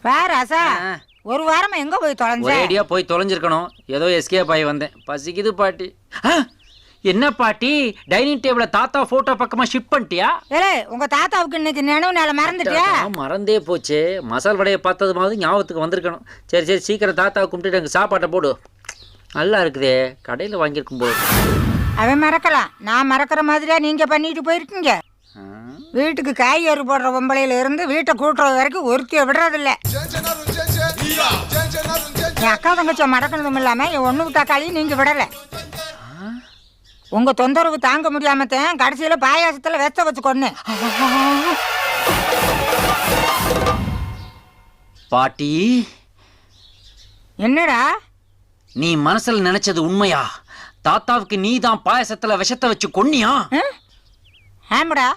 ராசா ஒரு வாரமா எங்க போய் தொலைஞ்ச? ஒரேடியா போய் தொலைஞ்சிருக்கணும். ஏதோ எஸ்கேப் ஆகி வந்தேன். பசிக்குது பாட்டி. என்ன பாட்டி, டைனிங் டேபிள தாத்தா போட்டோ பக்கமா ஷிஃப்ட் பண்ணிட்டியா? ஏலே, உங்க தாத்தாவுக்கு இன்னைக்கு நினைவு நாள மறந்துட்டியா? மறந்தே போச்சே. மசால் வடையை பார்த்தது மாதிரி ஞாபகத்துக்கு வந்திருக்கணும். சரி சரி, சீக்கிரம் தாத்தாவை கும்பிட்டுட்டு எனக்கு சாப்பாட்டை போடு. நல்லா இருக்குதே, கடையில் வாங்கியிருக்கும் போது. அவன் மறக்கலாம், நான் மறக்கிற மாதிரியா நீங்க பண்ணிட்டு போயிருக்கீங்க. வீட்டுக்கு காய்கறி போடுற பொம்பளையில இருந்து வீட்டை கூட்டுறது வரைக்கும் ஒருத்திய விடுறதில்ல. என் அக்கா தங்கச்சியை மறக்கணும் இல்லாம என் ஒண்ணு தக்காளியும் நீங்க விடல. உங்க தொந்தரவு தாங்க முடியாமத்தான் கடைசியில பாயாசத்துல வெச்ச வச்சு கொன்னு. பாட்டி, என்னடா நீ மனசுல நினைச்சது உண்மையா? தாத்தாவுக்கு நீ தான் பாயசத்துல விஷத்தை வச்சு கொன்னியா? ஆமாடா.